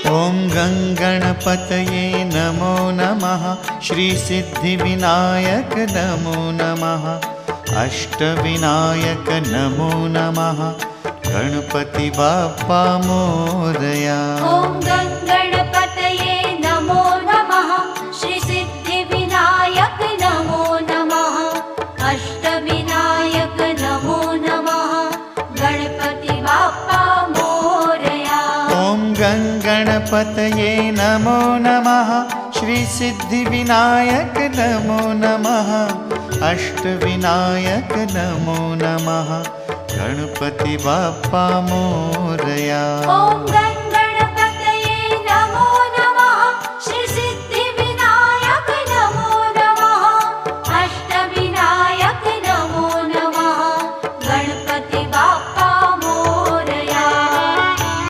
ॐ गङ्गणपतये नमो नमः। श्रीसिद्धिविनायक नमो नमः। अष्टविनायक नमो नमः। गणपति बाप्पा मोरया। ॐ गङ्गणपतये नमो नमः। श्रीसिद्धिविनायक नमो नमः। अष्टविनायक नमो नमः। गणपति बाप्पा मोरया। ॐ गङ्गणपतये नमो नमः। श्रीसिद्धिविनायक नमो नमः। अष्टविनायक नमो नमः। गणपति बाप्पा मोरया।